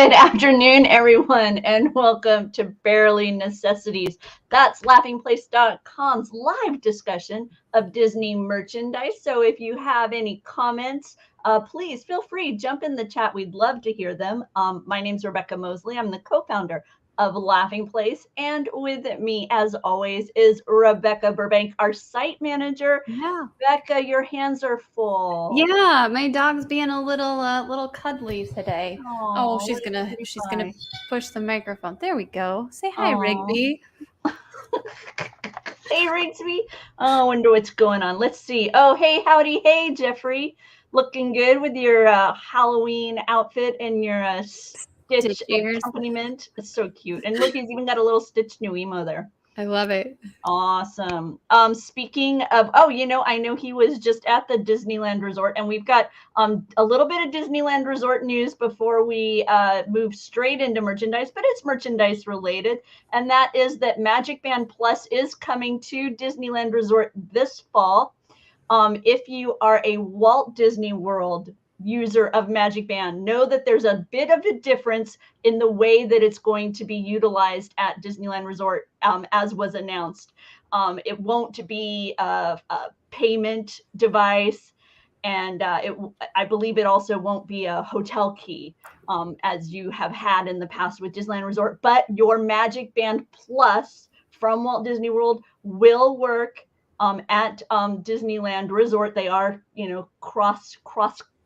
Good afternoon, everyone, and welcome to Barely Necessities. That's laughingplace.com's live discussion of Disney merchandise. So if you have any comments, please feel free, jump in the chat. We'd love to hear them. My name's Rebekah Mosley. I'm the co-founder of Laughing Place, and with me, as always, is Rebekah Burbank, our site manager. Yeah. Rebekah, your hands are full. Yeah, my dog's being a little cuddly today. Oh, she's gonna push the microphone. There we go. Say hi, Rigby. Hey, Rigsby. Oh, I wonder what's going on. Let's see. Oh, hey, howdy, hey, Jeffrey. Looking good with your Halloween outfit and your Stitch accompaniment. It's so cute. And look, he's even got a little Stitch new emo there. I love it. Awesome. Speaking of, I know he was just at the Disneyland Resort, and we've got a little bit of Disneyland Resort news before we move straight into merchandise, but it's merchandise related, and that is that MagicBand Plus is coming to Disneyland Resort this fall. If you are a Walt Disney World user of MagicBand, know that there's a bit of a difference in the way that it's going to be utilized at Disneyland Resort, as was announced. It won't be a payment device, and I believe it also won't be a hotel key, as you have had in the past with Disneyland Resort. But your MagicBand Plus from Walt Disney World will work at Disneyland Resort. They are, cross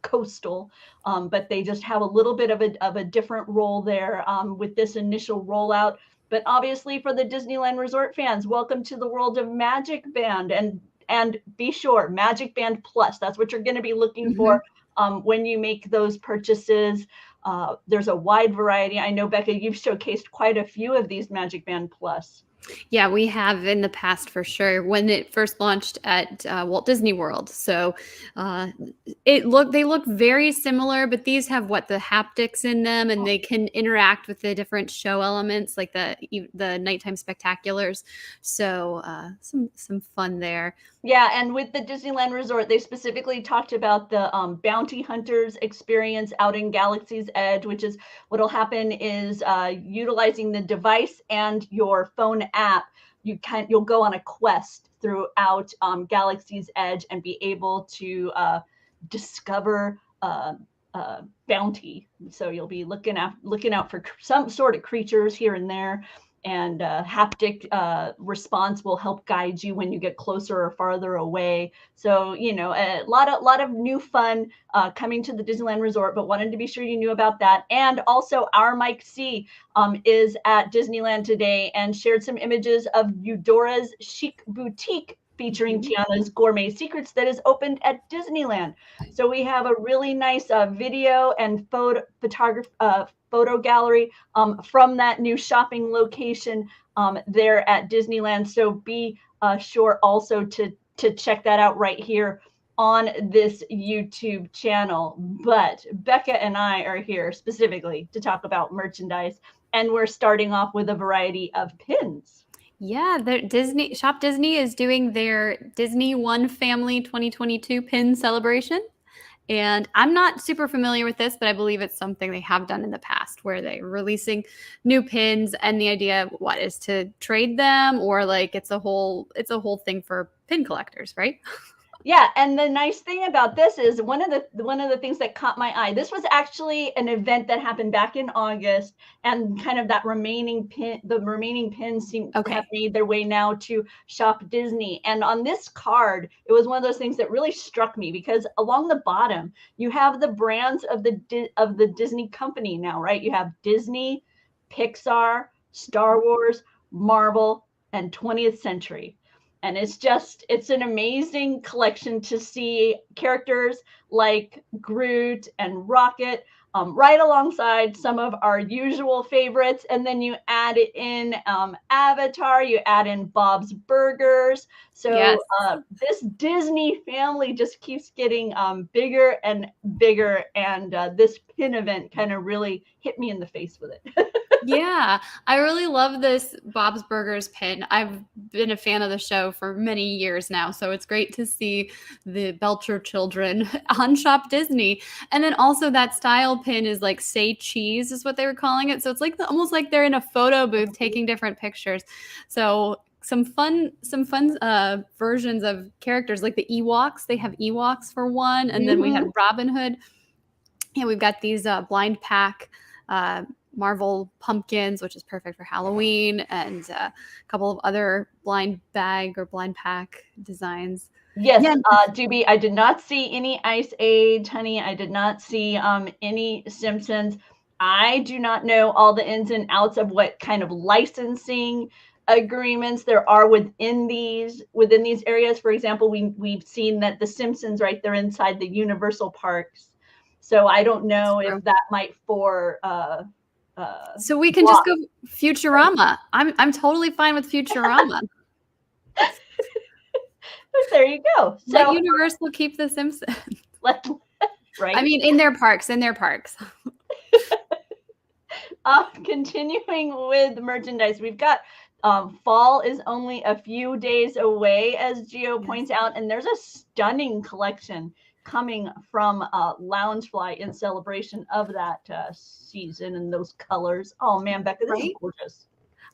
coastal, but they just have a little bit of a different role there with this initial rollout. But obviously, for the Disneyland Resort fans, welcome to the world of MagicBand, and be sure, MagicBand Plus, that's what you're going to be looking for when you make those purchases. There's a wide variety. I know, Becca, you've showcased quite a few of these MagicBand Plus. Yeah, we have in the past for sure when it first launched at Walt Disney World. So they look very similar, but these have the haptics in them, and they can interact with the different show elements like the nighttime spectaculars. So some fun there. Yeah, and with the Disneyland Resort, they specifically talked about the Bounty Hunters experience out in Galaxy's Edge, which is what'll happen is utilizing the device and your phone app, you'll go on a quest throughout Galaxy's Edge and be able to discover bounty. So you'll be looking out for some sort of creatures here and there. And haptic response will help guide you when you get closer or farther away. So, a lot of new fun coming to the Disneyland Resort, but wanted to be sure you knew about that. And also, our Mike C is at Disneyland today and shared some images of Eudora's Chic Boutique featuring Tiana's Gourmet Secrets that is opened at Disneyland. So we have a really nice video and photo gallery from that new shopping location there at Disneyland. So be sure also to check that out right here on this YouTube channel. But Becca and I are here specifically to talk about merchandise, and we're starting off with a variety of pins. Yeah, Shop Disney is doing their Disney One Family 2022 pin celebration. And I'm not super familiar with this, but I believe it's something they have done in the past where they're releasing new pins, and the idea is to trade them, or it's a whole thing for pin collectors, right? Yeah, and the nice thing about this is one of the things that caught my eye. This was actually an event that happened back in August, and kind of the remaining pins seem to have made their way now to Shop Disney. And on this card, it was one of those things that really struck me, because along the bottom you have the brands of the Disney company now, right? You have Disney, Pixar, Star Wars, Marvel, and 20th Century. And it's an amazing collection to see characters like Groot and Rocket right alongside some of our usual favorites. And then you add in Avatar, you add in Bob's Burgers. So yes. This Disney family just keeps getting bigger and bigger. And this pin event kind of really hit me in the face with it. Yeah, I really love this Bob's Burgers pin. I've been a fan of the show for many years now, so it's great to see the Belcher children on Shop Disney. And then also that style pin is like "Say Cheese" is what they were calling it. So it's like almost like they're in a photo booth taking different pictures. So some fun versions of characters like the Ewoks. They have Ewoks for one, and then we had Robin Hood. And we've got these blind pack Marvel pumpkins, which is perfect for Halloween, and a couple of other blind bag or blind pack designs. Yes, Doobie, I did not see any Ice Age, honey. I did not see any Simpsons. I do not know all the ins and outs of what kind of licensing agreements there are within these areas. For example, we've seen that the Simpsons, right, they're inside the Universal parks. So I don't know if that might so we can just go Futurama. I'm totally fine with Futurama. There you go. So let Universal keep the Simpsons. Right. I mean, in their parks. Continuing with merchandise, we've got fall is only a few days away, as Gio points out, and there's a stunning collection coming from Loungefly in celebration of that season and those colors. Oh man, Bekah, this is gorgeous.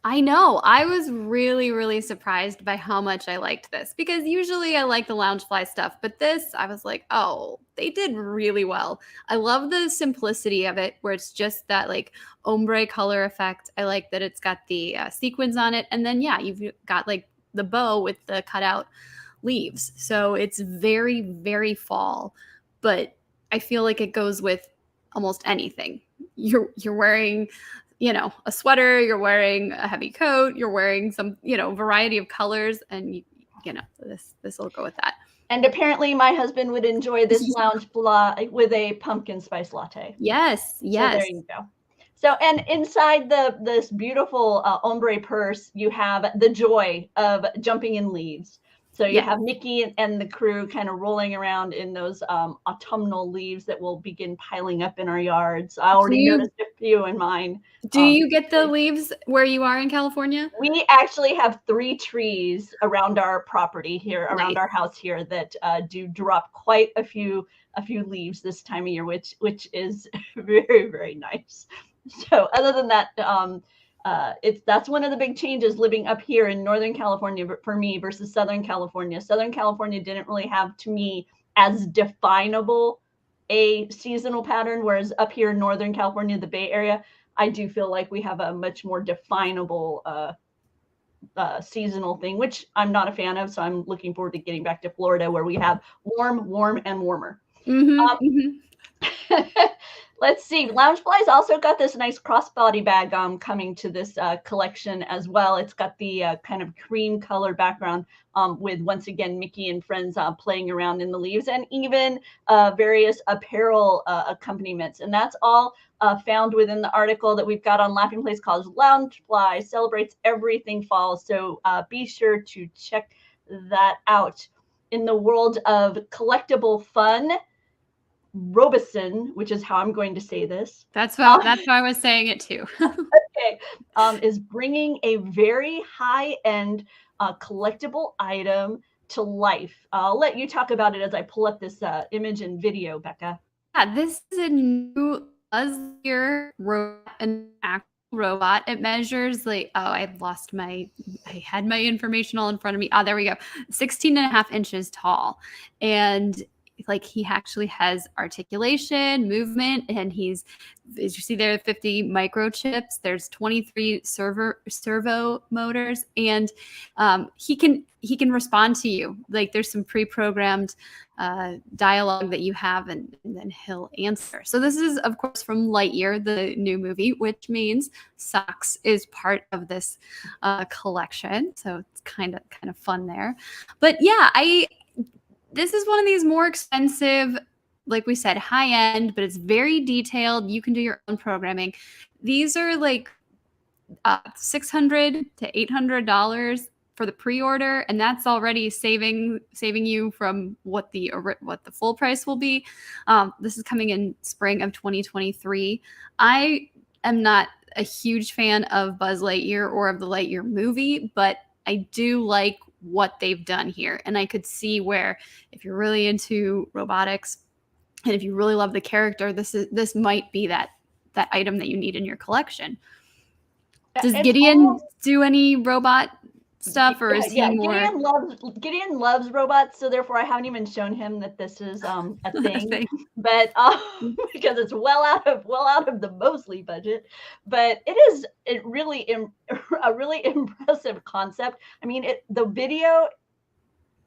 I know. I was really, really surprised by how much I liked this, because usually I like the Loungefly stuff, but this, I was like, oh, they did really well. I love the simplicity of it, where it's just that like ombre color effect. I like that it's got the sequins on it. And then, yeah, you've got like the bow with the cutout leaves. So it's very, very fall, but I feel like it goes with almost anything. You're wearing, a sweater, you're wearing a heavy coat, you're wearing some, variety of colors, and this will go with that. And apparently my husband would enjoy this Loungefly with a pumpkin spice latte. Yes. So there you go. So, and inside this beautiful ombre purse, you have the joy of jumping in leaves. So you have Mickey and the crew kind of rolling around in those autumnal leaves that will begin piling up in our yards. I already noticed a few in mine. Do you get the leaves where you are in California? We actually have 3 trees around our property here, around our house here, that do drop quite a few leaves this time of year, which is very, very nice. So other than that, that's one of the big changes living up here in Northern California for me versus Southern California. Southern California didn't really have, to me, as definable a seasonal pattern, whereas up here in Northern California, the Bay Area, I do feel like we have a much more definable seasonal thing, which I'm not a fan of. So I'm looking forward to getting back to Florida, where we have warm, and warmer. Let's see. Loungefly's also got this nice crossbody bag coming to this collection as well. It's got the kind of cream color background with, once again, Mickey and friends playing around in the leaves, and even various apparel accompaniments. And that's all found within the article that we've got on Laughing Place called Loungefly Celebrates Everything Fall. So be sure to check that out. In the world of collectible fun, Robosen, which is how I'm going to say this. That's how I was saying it too. Okay, is bringing a very high-end collectible item to life. I'll let you talk about it as I pull up this image and video, Bekah. Yeah, this is a new Lightyear robot, an actual robot. It measures like, I had my information all in front of me. There we go. 16.5 inches tall. And like, he actually has articulation, movement, and as you see there, 50 microchips. There's 23 servo motors, and he can respond to you. Like, there's some pre-programmed dialogue that you have, and then he'll answer. So this is, of course, from Lightyear, the new movie, which means socks is part of this collection. So it's kind of fun there. But yeah, this is one of these more expensive, like we said, high end, but it's very detailed. You can do your own programming. These are like $600 to $800 for the pre-order, and that's already saving you from what the full price will be. This is coming in spring of 2023. I am not a huge fan of Buzz Lightyear or of the Lightyear movie, but I do like what they've done here. And I could see where if you're really into robotics and if you really love the character, this might be that item that you need in your collection. Does It's Gideon do any robot stuff, or is he more? Gideon loves robots, so therefore I haven't even shown him that this is a thing. But because it's well out of the Mosley budget, but it really a really impressive concept. I mean, the video,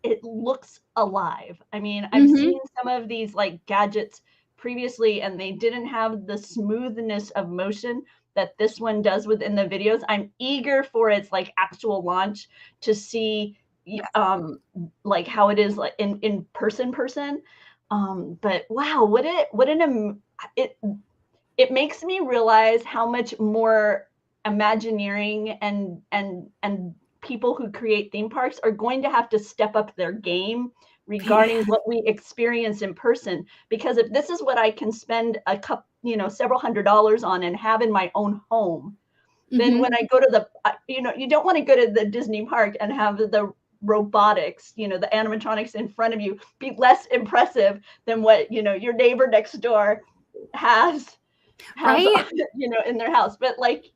it looks alive. I mean, I've seen some of these like gadgets previously, and they didn't have the smoothness of motion that this one does within the videos. I'm eager for its like actual launch to see like how it is like in person. But wow, it makes me realize how much more Imagineering and people who create theme parks are going to have to step up their game regarding what we experience in person. Because if this is what I can spend several $100s on and have in my own home, then when I go to you don't want to go to the Disney park and have the robotics, the animatronics in front of you be less impressive than what, your neighbor next door has right? In their house. But like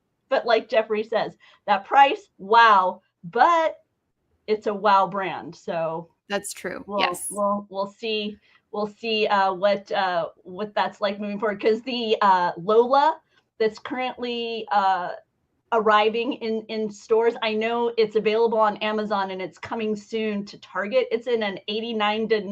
Jeffrey says, that price, wow, but it's a wow brand. So that's true. Yes. We'll see what that's like moving forward, because the Lola that's currently arriving in stores, I know it's available on Amazon and it's coming soon to Target. It's in an $89 to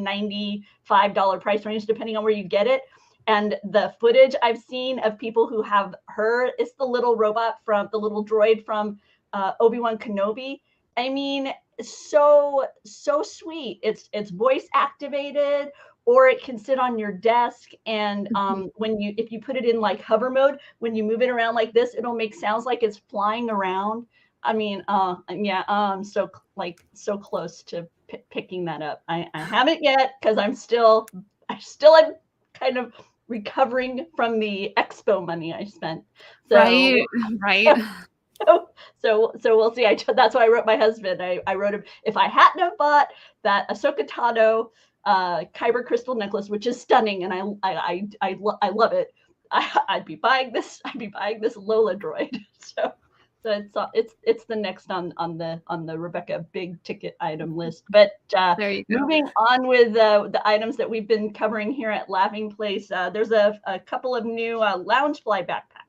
$95 price range depending on where you get it. And the footage I've seen of people who have her, it's the little robot from the little droid from Obi-Wan Kenobi. I mean, so sweet. It's voice activated, or it can sit on your desk, and if you put it in like hover mode, when you move it around like this, it'll make sounds like it's flying around. I mean, I'm so close to picking that up. I haven't yet because I still am kind of recovering from the Expo money I spent. So, right. So we'll see. That's why I wrote my husband. I wrote him, if I hadn't have bought that Ahsoka Tano Kyber crystal necklace, which is stunning, and I love it, I'd be buying this Lola droid. So it's the next on the Rebekah big ticket item list. But moving on with the items that we've been covering here at Laughing Place, there's a couple of new Loungefly backpacks.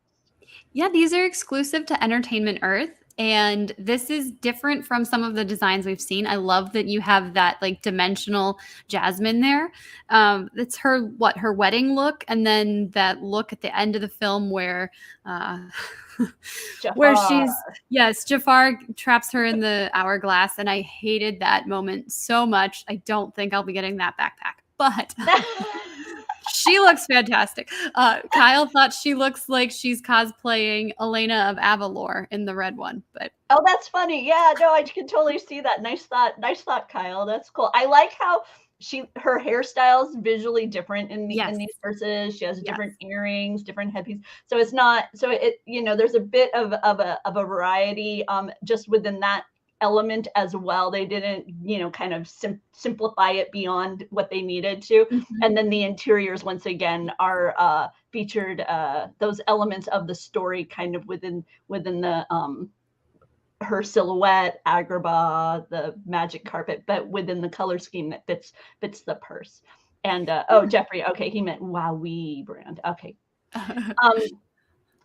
Yeah, these are exclusive to Entertainment Earth, and this is different from some of the designs we've seen. I love that you have that like dimensional Jasmine there. It's her wedding look, and then that look at the end of the film where Jafar traps her in the hourglass, and I hated that moment so much. I don't think I'll be getting that backpack, but she looks fantastic. Kyle thought she looks like she's cosplaying Elena of Avalor in the red one. But that's funny. Yeah, no, I can totally see that. Nice thought, Kyle. That's cool. I like how her hairstyle is visually different in these purses. She has different earrings, different headpiece. So it's not there's a bit of a variety just within that element as well. They didn't kind of simplify it beyond what they needed to. And then the interiors once again are featured those elements of the story kind of within the her silhouette, Agrabah, the magic carpet, but within the color scheme that fits the purse. And Jeffrey, okay, he meant Wowee brand. Okay.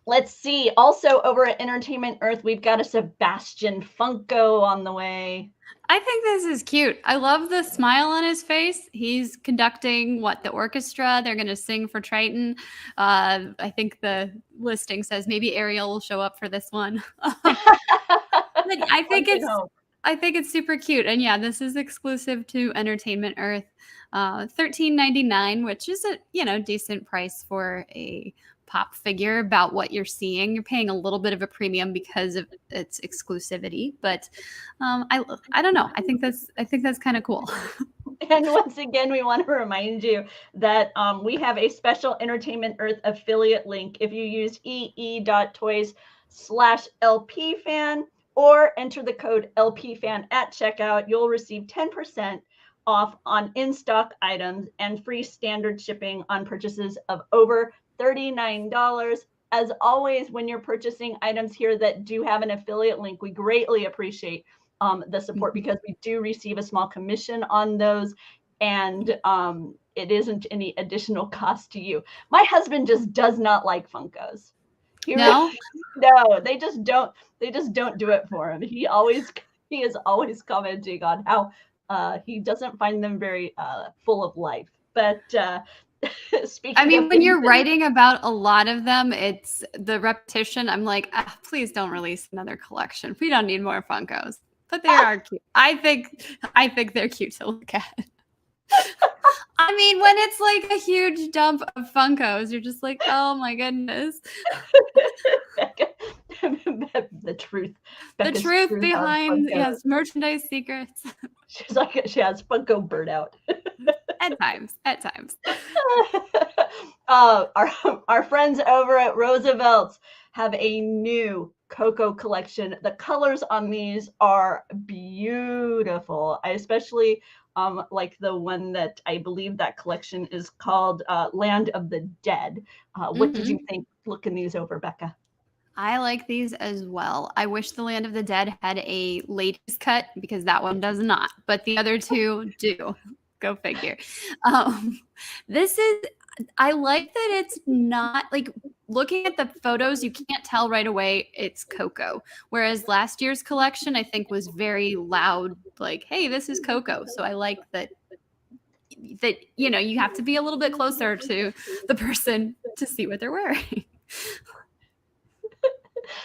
Let's see. Also over at Entertainment Earth, we've got a Sebastian Funko on the way. I think this is cute. I love the smile on his face. He's conducting the orchestra. They're going to sing for Triton. I think the listing says maybe Ariel will show up for this one. But I think it's super cute. And yeah, this is exclusive to Entertainment Earth. $13.99, which is a decent price for a pop figure. About what you're seeing, you're paying a little bit of a premium because of its exclusivity, but I don't know. I think that's kind of cool. And once again, we want to remind you that we have a special Entertainment Earth affiliate link. If you use ee.toys/LPFan or enter the code LPFan at checkout, you'll receive 10% off on in-stock items and free standard shipping on purchases of over $39. As always, when you're purchasing items here that do have an affiliate link, we greatly appreciate the support because we do receive a small commission on those, and it isn't any additional cost to you. My husband just does not like Funkos. No? No, they just don't do it for him. He is always commenting on how he doesn't find them very full of life. But speaking when you're writing about a lot of them, it's the repetition. I'm like, please don't release another collection. We don't need more Funkos. But they are cute. I think they're cute to look at. When it's like a huge dump of Funkos, you're just like, oh my goodness. The truth. The truth behind merchandise secrets. She's like, she has Funko burnout. At times. Our friends over at Roosevelt's have a new Coco collection. The colors on these are beautiful. I especially like the one that I believe that collection is called Land of the Dead. What did you think looking these over, Bekah? I like these as well. I wish the Land of the Dead had a ladies cut because that one does not, but the other two do. Go figure. I like that it's not like looking at the photos, you can't tell right away it's Coco. Whereas last year's collection, I think, was very loud, like, hey, this is Coco. So I like that you have to be a little bit closer to the person to see what they're wearing.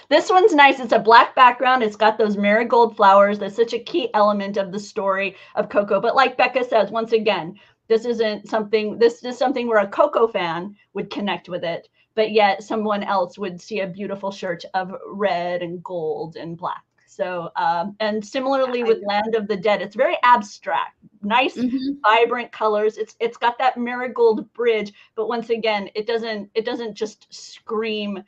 This one's nice. It's a black background. It's got those marigold flowers. That's such a key element of the story of Coco. But like Bekah says, once again, this is something where a Coco fan would connect with it, but yet someone else would see a beautiful shirt of red and gold and black. So, and similarly with Land of the Dead, it's very abstract, nice, vibrant colors. It's got that marigold bridge, but once again, it doesn't just scream,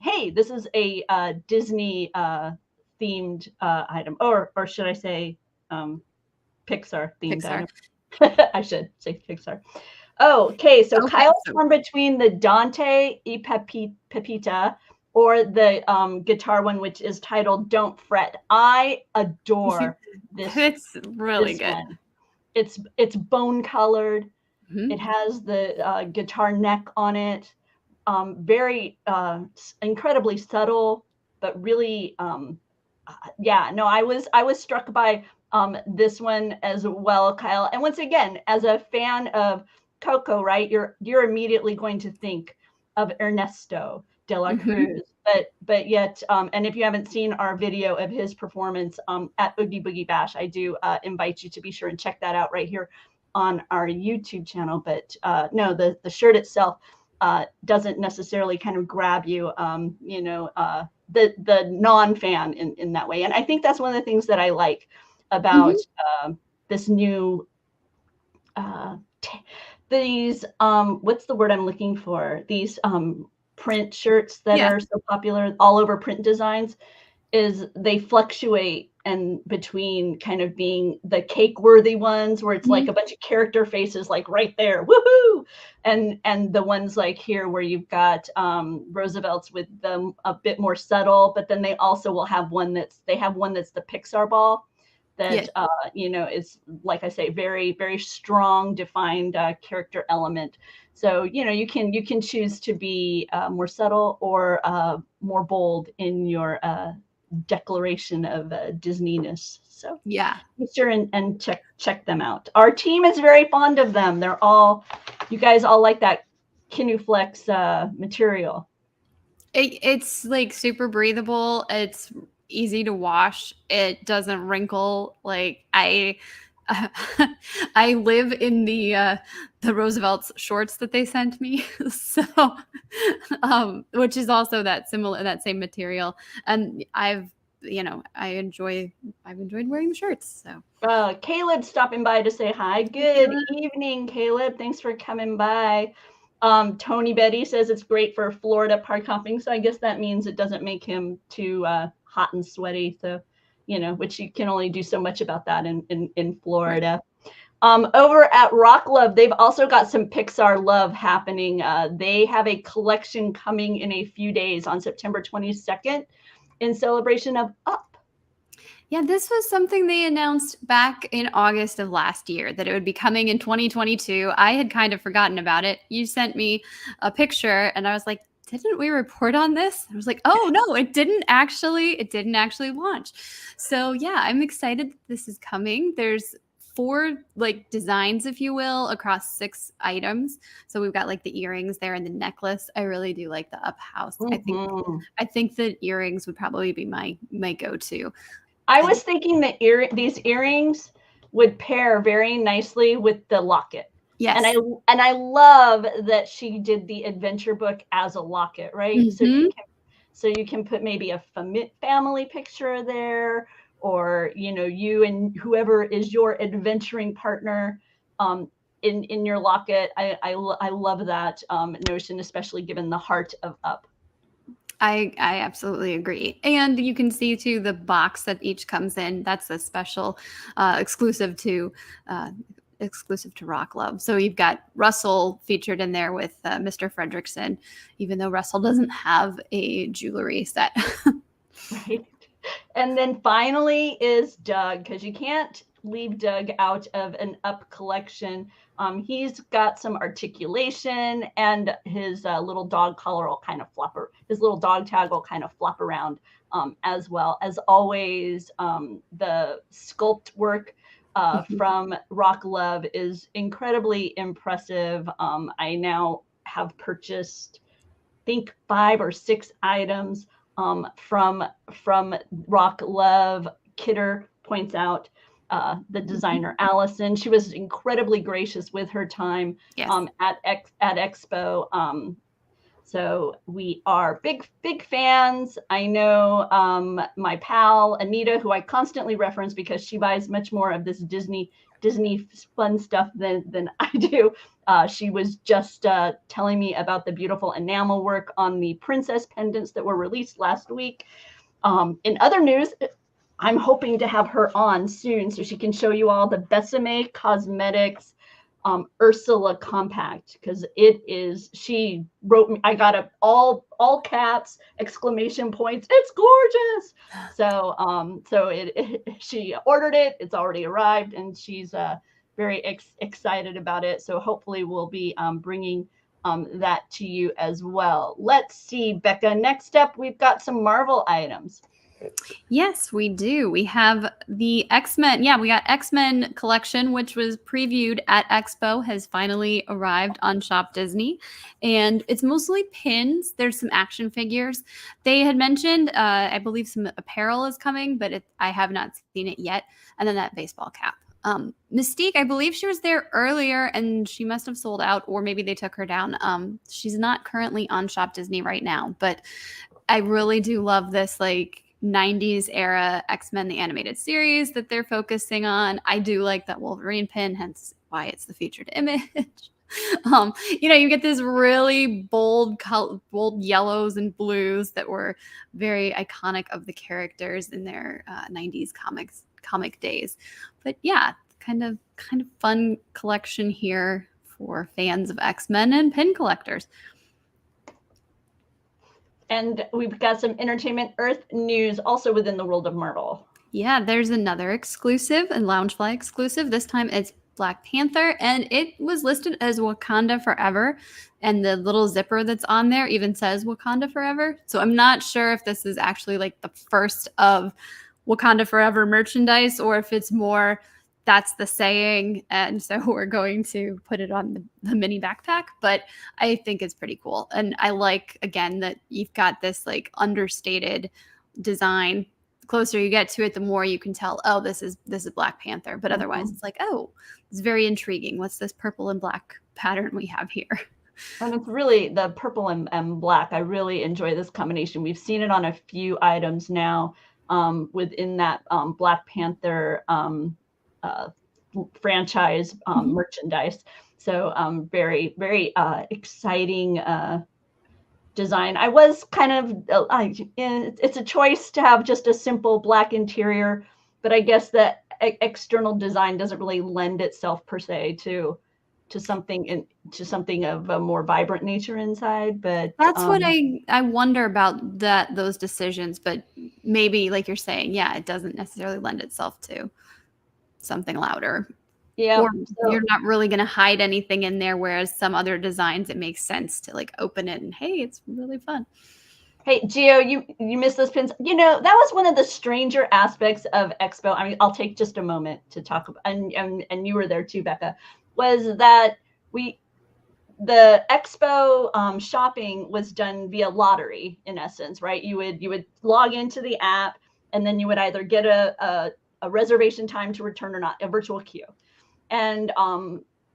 hey, this is a Disney themed item, or should I say Pixar themed item. I should say Pixar. Oh, okay. So Kyle's torn between the Dante y Pepita or the guitar one, which is titled "Don't Fret." I adore this. It's really good. One. It's bone colored. It has the guitar neck on it. Very incredibly subtle, but really, I was struck by this one as well, Kyle. And once again, as a fan of Coco, right, you're immediately going to think of Ernesto de la Cruz, but yet, and if you haven't seen our video of his performance at Oogie Boogie Bash, I do invite you to be sure and check that out right here on our YouTube channel. But no, the shirt itself doesn't necessarily kind of grab you, the non-fan in that way. And I think that's one of the things that I like about this new these what's the word I'm looking for? These print shirts that are so popular all over print designs, is they fluctuate and between kind of being the cake worthy ones where it's like a bunch of character faces like right there, woohoo, and the ones like here where you've got Roosevelt's with them a bit more subtle, but then they also will have one that's the Pixar ball that is, like I say, very, very strong defined character element. So you can choose to be more subtle or more bold in your declaration of Disneyness. So be sure and check them out. Our team is very fond of them. You guys all like that Kinuflex material. It's like super breathable. It's easy to wash. It doesn't wrinkle. Like I live in the Roosevelt's shorts that they sent me, so which is also that same material. And I've I've enjoyed wearing the shirts. So Caleb stopping by to say hi. Good evening, Caleb. Thanks for coming by. Tony Betty says it's great for Florida park hopping. So I guess that means it doesn't make him too hot and sweaty. So, which you can only do so much about that in Florida. Right. Over at RockLove, they've also got some Pixar love happening. They have a collection coming in a few days on September 22nd in celebration of Up. Yeah, this was something they announced back in August of last year, that it would be coming in 2022. I had kind of forgotten about it. You sent me a picture and I was like, didn't we report on this? I was like, oh no, it didn't actually launch. So yeah, I'm excited that this is coming. There's 4 designs, if you will, across 6 items. So we've got the earrings there and the necklace. I really do like the Up house. Mm-hmm. I think the earrings would probably be my go-to. I was thinking that these earrings would pair very nicely with the locket. Yes. And I love that she did the adventure book as a locket, right? Mm-hmm. So you can put maybe a family picture there, or you and whoever is your adventuring partner in your locket. I love that notion, especially given the heart of Up. I absolutely agree. And you can see too the box that each comes in. That's a special exclusive to RockLove. So you've got Russell featured in there with Mr. Fredrickson, even though Russell doesn't have a jewelry set. Right. And then finally is Doug, because you can't leave Doug out of an Up collection. He's got some articulation, and his little dog collar will kind of his little dog tag will kind of flop around as well. As always, the sculpt work from RockLove is incredibly impressive. I now have purchased, I think, 5 or 6 items from RockLove. Kidder points out the designer Allison. She was incredibly gracious with her time. Yes. At Expo. So we are big fans. I know my pal Anita, who I constantly reference because she buys much more of this Disney fun stuff than I do. She was just telling me about the beautiful enamel work on the princess pendants that were released last week. In other news, I'm hoping to have her on soon so she can show you all the Besame Cosmetics Ursula compact, because she wrote me, I got all caps, exclamation points, it's gorgeous. So she ordered it, it's already arrived, and she's very excited about it. So hopefully we'll be bringing that to you as well. Let's see, Bekah, next up we've got some Marvel items. Yes, we do. We have the X-Men. Yeah, we got X-Men collection, which was previewed at Expo, has finally arrived on Shop Disney. And it's mostly pins. There's some action figures. They had mentioned, I believe some apparel is coming, but I have not seen it yet. And then that baseball cap. Mystique, I believe she was there earlier and she must have sold out, or maybe they took her down. She's not currently on Shop Disney right now, but I really do love this 90s era X-Men the animated series that they're focusing on. I do like that Wolverine pin, hence why it's the featured image. You get this really bold yellows and blues that were very iconic of the characters in their 90s comic days. But yeah, kind of fun collection here for fans of X-Men and pin collectors. And we've got some Entertainment Earth news also within the world of Marvel. Yeah, there's another exclusive, and Loungefly exclusive. This time it's Black Panther, and it was listed as Wakanda Forever. And the little zipper that's on there even says Wakanda Forever. So I'm not sure if this is actually the first of Wakanda Forever merchandise, or if it's more that's the saying, and so we're going to put it on the mini backpack. But I think it's pretty cool, and I like, again, that you've got this understated design. The closer you get to it, the more you can tell, oh, this is Black Panther. But otherwise, it's oh, it's very intriguing. What's this purple and black pattern we have here? And it's really the purple and black. I really enjoy this combination. We've seen it on a few items now. within that Black Panther franchise merchandise. So very, very exciting design. I was kind of, it's a choice to have just a simple black interior, but I guess that external design doesn't really lend itself per se to something of a more vibrant nature inside. But that's what I wonder about those decisions. But maybe, like you're saying, yeah, it doesn't necessarily lend itself to something louder. Yeah, or you're not really going to hide anything in there, whereas some other designs, it makes sense to like open it and, hey, it's really fun. Hey, Gio, you missed those pins. You know, that was one of the stranger aspects of Expo. I mean, I'll take just a moment to talk about, and you were there too, Bekah, was that the Expo shopping was done via lottery in essence, right? You would log into the app, and then you would either get a reservation time to return or not, a virtual queue. And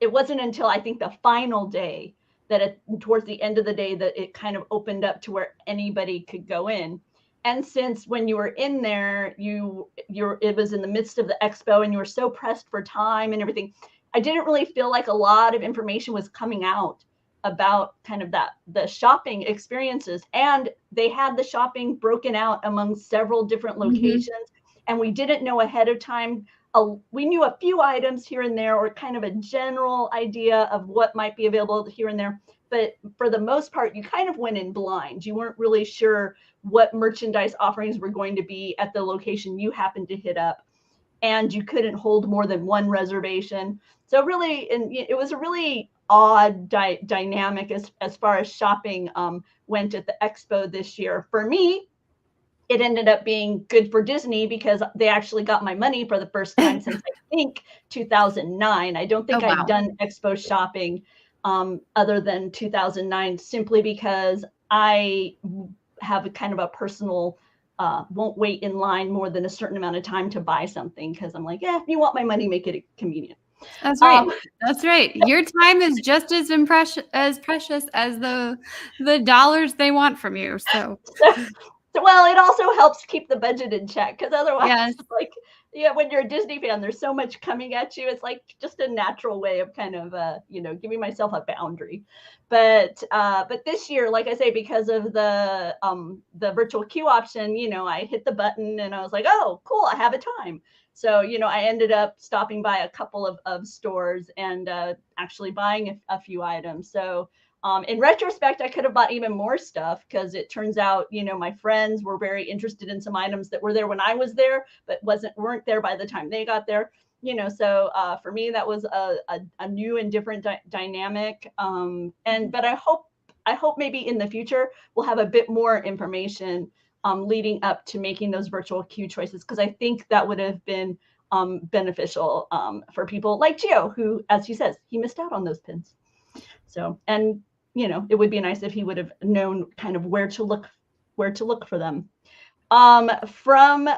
it wasn't until I think the final day that towards the end of the day that it kind of opened up to where anybody could go in. And since when you were in there, it was in the midst of the expo and you were so pressed for time and everything, I didn't really feel like a lot of information was coming out about kind of the shopping experiences. And they had the shopping broken out among several different locations. And we didn't know ahead of time. We knew a few items here and there, or kind of a general idea of what might be available here and there. But for the most part, you kind of went in blind. You weren't really sure what merchandise offerings were going to be at the location you happened to hit up. And you couldn't hold more than one reservation. So really, and it was a really odd dynamic as far as shopping went at the expo this year. For me, it ended up being good for Disney because they actually got my money for the first time since I think 2009. I don't think I'd done expo shopping other than 2009, simply because I have a kind of a personal, won't wait in line more than a certain amount of time to buy something, because I'm like, if you want my money, make it convenient. That's right. That's right. Your time is just as precious as the dollars they want from you. So well, it also helps keep the budget in check, because otherwise, yes. like, when you're a Disney fan, there's so much coming at you. It's like just a natural way of kind of, giving myself a boundary. But this year, like I say, because of the virtual queue option, I hit the button and I was like, oh, cool, I have a time. So, I ended up stopping by a couple of stores and actually buying a few items. So in retrospect, I could have bought even more stuff, because it turns out, my friends were very interested in some items that were there when I was there, but weren't there by the time they got there. So for me, that was a new and different dynamic. But I hope maybe in the future we'll have a bit more information leading up to making those virtual queue choices, because I think that would have been beneficial for people like Gio, who, as he says, he missed out on those pins. So, and it would be nice if he would have known kind of where to look for them. From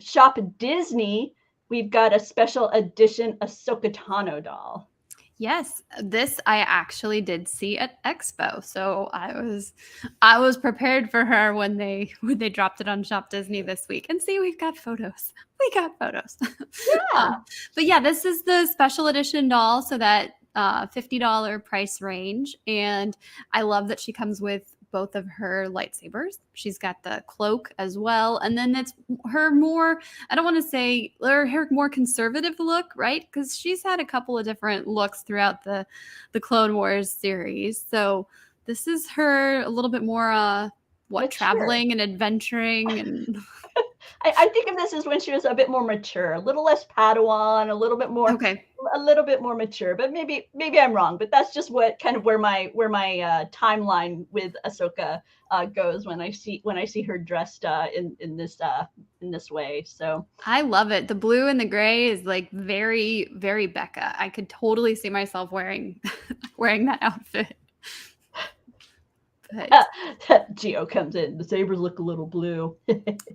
Shop Disney, we've got a special edition Ahsoka Tano doll. Yes, this I actually did see at Expo, so I was prepared for her when they dropped it on Shop Disney this week. And see, we got photos. Yeah. But yeah, this is the special edition doll, so that $50 price range, and I love that she comes with both of her lightsabers. She's got the cloak as well, and then it's her more, I don't want to say her more conservative look, right? Because she's had a couple of different looks throughout the Clone Wars series. So this is her a little bit more traveling and adventuring and I think of this as when she was a bit more mature, a little less Padawan, a little bit more mature. But maybe I'm wrong. But that's just where my timeline with Ahsoka goes when I see her dressed in this way. So I love it. The blue and the gray is like very, very Bekah. I could totally see myself wearing that outfit. Gio comes in. The sabers look a little blue.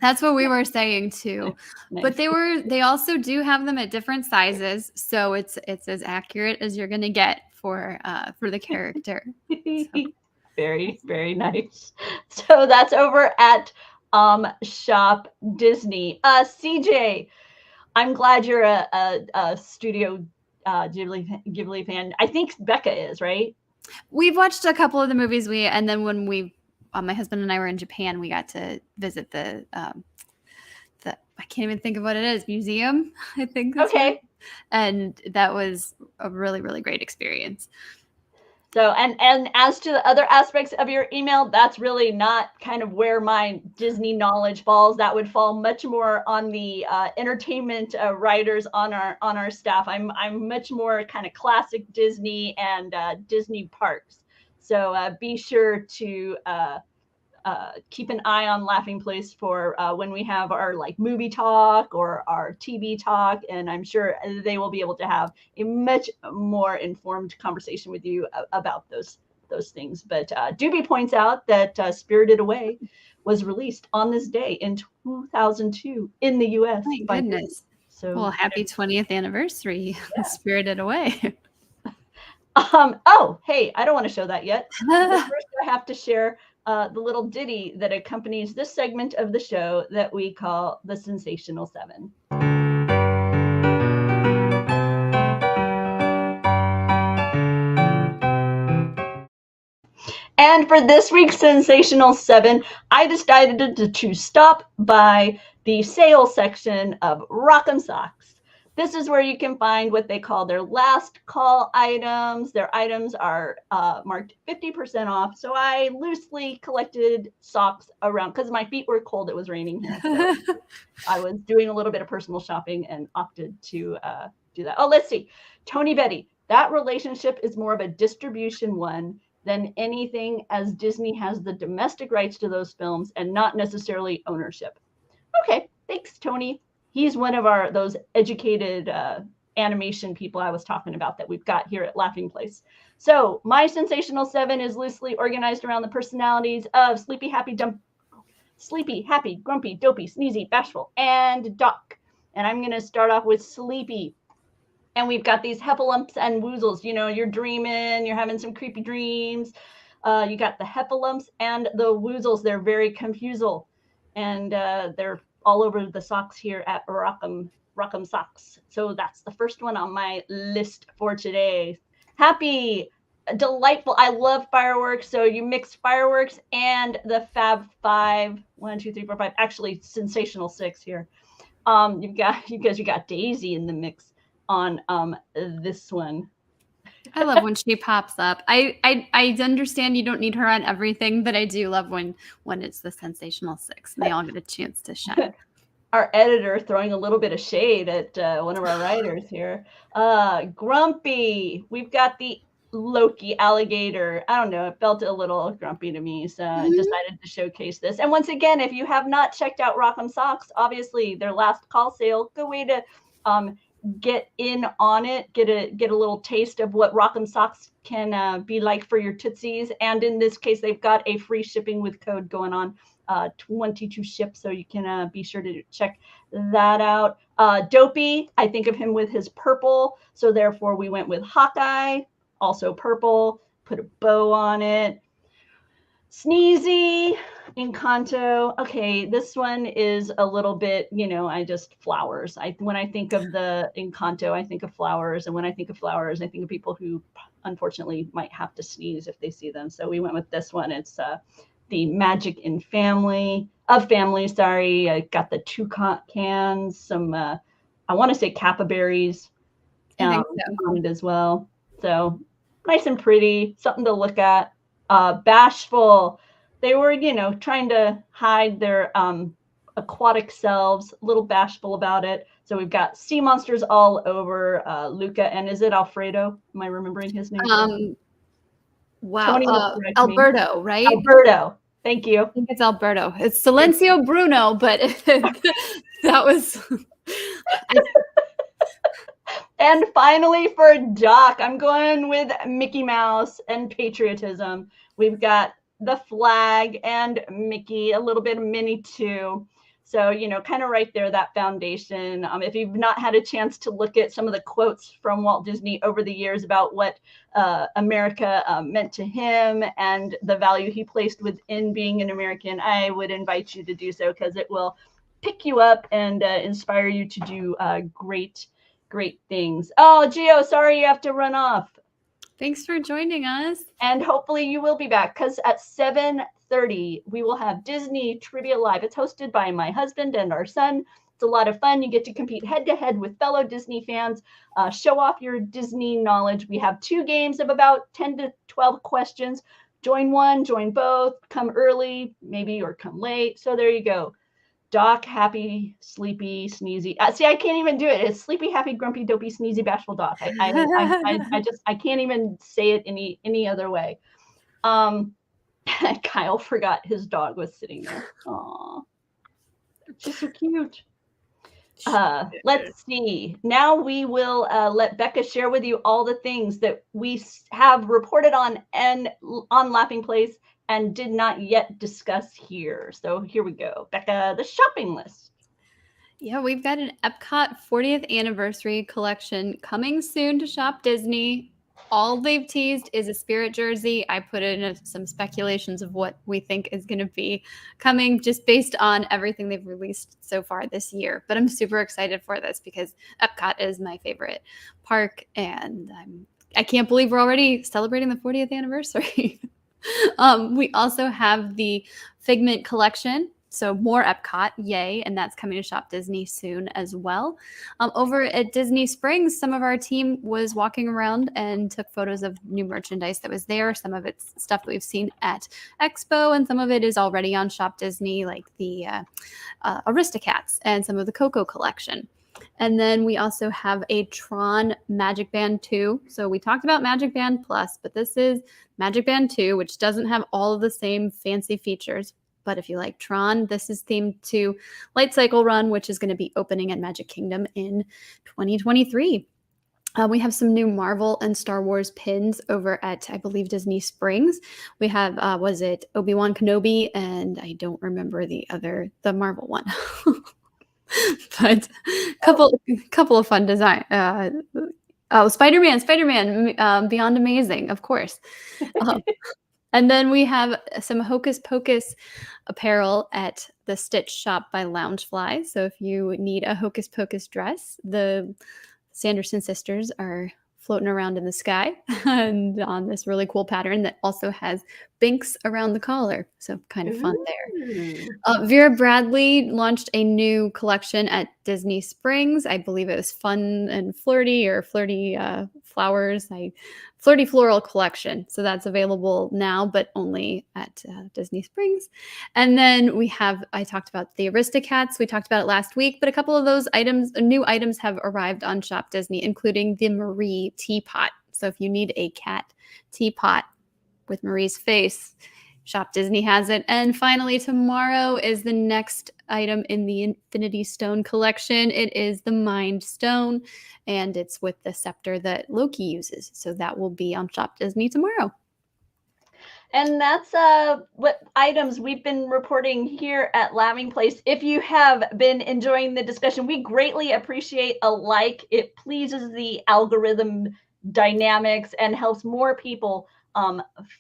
That's what we were saying too. Nice. But they also do have them at different sizes, so it's as accurate as you're gonna get for the character. So. Very, very nice. So that's over at Shop Disney. CJ, I'm glad you're a Studio Ghibli fan. I think Bekah is, right? We've watched a couple of the movies and then when my husband and I were in Japan, we got to visit the I can't even think of what it is, museum, I think. Okay. And that was a really, really great experience. So, and as to the other aspects of your email, that's really not kind of where my Disney knowledge falls. That would fall much more on the entertainment writers on our staff. I'm much more kind of classic Disney and Disney parks. So be sure to keep an eye on Laughing Place for when we have our like movie talk or our TV talk, and I'm sure they will be able to have a much more informed conversation with you about those things. But Doobie points out that Spirited Away was released on this day in 2002 in the U.S. My goodness! So, well, happy 20th anniversary, yeah. Spirited Away. Oh, hey, I don't want to show that yet. First, I have to share the little ditty that accompanies this segment of the show that we call the Sensational Seven. And for this week's Sensational Seven, I decided to stop by the sale section of Rock'em Socks. This is where you can find what they call their last call items. Their items are marked 50% off. So I loosely collected socks around because my feet were cold. It was raining here. So I was doing a little bit of personal shopping and opted to do that. Oh, let's see. Tony Betty, that relationship is more of a distribution one than anything, as Disney has the domestic rights to those films and not necessarily ownership. Okay, thanks, Tony. He's one of those educated animation people I was talking about that we've got here at Laughing Place. So my Sensational Seven is loosely organized around the personalities of Sleepy, Happy, Grumpy, Dopey, Sneezy, Bashful, and Doc. And I'm going to start off with Sleepy. And we've got these heffalumps and woozles. You know, you're dreaming, you're having some creepy dreams. You got the heffalumps and the woozles. They're very confusal. And they're all over the socks here at Rock'em Socks. So that's the first one on my list for today. Happy, delightful. I love fireworks. So you mix fireworks and the Fab Five. 1, 2, 3, 4, 5. Actually, Sensational Six here. You got Daisy in the mix on this one. I love when she pops up. I understand you don't need her on everything, but I do love when it's the Sensational Six and they all get a chance to shine. Our editor throwing a little bit of shade at one of our writers here. Grumpy. We've got the Loki alligator. I don't know. It felt a little grumpy to me, so I decided to showcase this. And once again, if you have not checked out Rock'em Socks, obviously their last call sale, good way to get in on it, get a little taste of what Rock'em Socks can be like for your tootsies. And in this case, they've got a free shipping with code going on, 22 ship. So you can be sure to check that out. Dopey, I think of him with his purple. So therefore we went with Hawkeye, also purple, put a bow on it. Sneezy, Encanto. Okay, this one is a little bit, flowers. When I think of the Encanto, I think of flowers. And when I think of flowers, I think of people who unfortunately might have to sneeze if they see them. So we went with this one. It's the Magic in Family. Sorry. I got the toucans, some, I want to say capaberries on it as well. So nice and pretty, something to look at. Bashful. They were, trying to hide their aquatic selves, a little bashful about it. So we've got sea monsters all over Luca. And is it Alfredo? Am I remembering his name? Wow. Alberto, right? Alberto. Thank you. I think it's Alberto. It's Silencio Bruno, but that was... And finally for Doc, I'm going with Mickey Mouse and patriotism. We've got the flag and Mickey, a little bit of Minnie too. So, kind of right there, that foundation. If you've not had a chance to look at some of the quotes from Walt Disney over the years about what America meant to him and the value he placed within being an American, I would invite you to do so, because it will pick you up and inspire you to do great things. Oh, Gio, sorry you have to run off. Thanks for joining us. And hopefully you will be back, because at 7:30 we will have Disney Trivia Live. It's hosted by my husband and our son. It's a lot of fun. You get to compete head-to-head with fellow Disney fans, show off your Disney knowledge. We have 2 games of about 10 to 12 questions. Join one, join both, come early, maybe, or come late. So there you go. Doc, happy, sleepy, sneezy. See, I can't even do it. It's sleepy, happy, grumpy, dopey, sneezy, bashful Doc. I can't even say it any other way. Kyle forgot his dog was sitting there. Aw, she's so cute. Let's see. Now we will let Bekah share with you all the things that we have reported on and on Laughing Place and did not yet discuss here. So here we go. Bekah, the shopping list. Yeah, we've got an Epcot 40th anniversary collection coming soon to Shop Disney. All they've teased is a Spirit jersey. I put in some speculations of what we think is going to be coming just based on everything they've released so far this year. But I'm super excited for this because Epcot is my favorite park, and I can't believe we're already celebrating the 40th anniversary. We also have the Figment collection. So more Epcot, yay, and that's coming to Shop Disney soon as well. Over at Disney Springs, some of our team was walking around and took photos of new merchandise that was there. Some of it's stuff that we've seen at Expo, and some of it is already on Shop Disney, like the Aristocats and some of the Coco collection. And then we also have a Tron MagicBand 2. So we talked about MagicBand Plus, but this is MagicBand 2, which doesn't have all of the same fancy features. But if you like Tron, this is themed to Light Cycle Run, which is going to be opening at Magic Kingdom in 2023. We have some new Marvel and Star Wars pins over at, I believe, Disney Springs. We have, was it Obi-Wan Kenobi? And I don't remember the Marvel one. But couple of fun design. Spider-Man, Beyond Amazing, of course. And then we have some Hocus Pocus apparel at the Stitch shop by Loungefly. So if you need a Hocus Pocus dress, the Sanderson sisters are floating around in the sky and on this really cool pattern that also has Binks around the collar. So kind of fun there. Vera Bradley launched a new collection at Disney Springs. I believe it was Fun and Flirty, or Flirty Flowers. Flirty Floral collection. So that's available now, but only at Disney Springs. And then I talked about the Aristocats. We talked about it last week, but a couple of those new items have arrived on Shop Disney, including the Marie teapot. So if you need a cat teapot with Marie's face, Shop Disney has it. And finally, tomorrow is the next item in the Infinity Stone collection. It is the Mind Stone, and it's with the scepter that Loki uses. So that will be on Shop Disney tomorrow. And that's what items we've been reporting here at Laughing Place. If you have been enjoying the discussion, we greatly appreciate a like. It pleases the algorithm dynamics and helps more people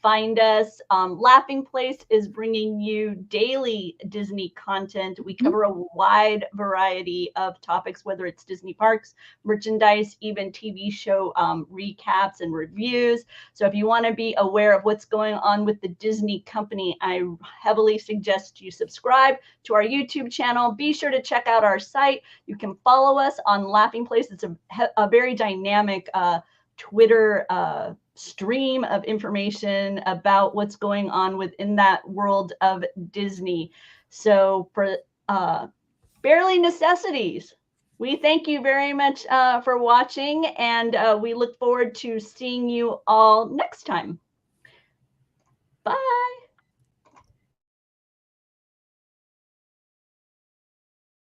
find us. Laughing Place is bringing you daily Disney content. We cover a wide variety of topics, whether it's Disney parks, merchandise, even TV show recaps and reviews. So if you want to be aware of what's going on with the Disney company, I heavily suggest you subscribe to our YouTube channel. Be sure to check out our site. You can follow us on Laughing Place. It's a very dynamic Twitter stream of information about what's going on within that world of Disney. So for Barely Necessities, we thank you very much for watching, and we look forward to seeing you all next time. Bye.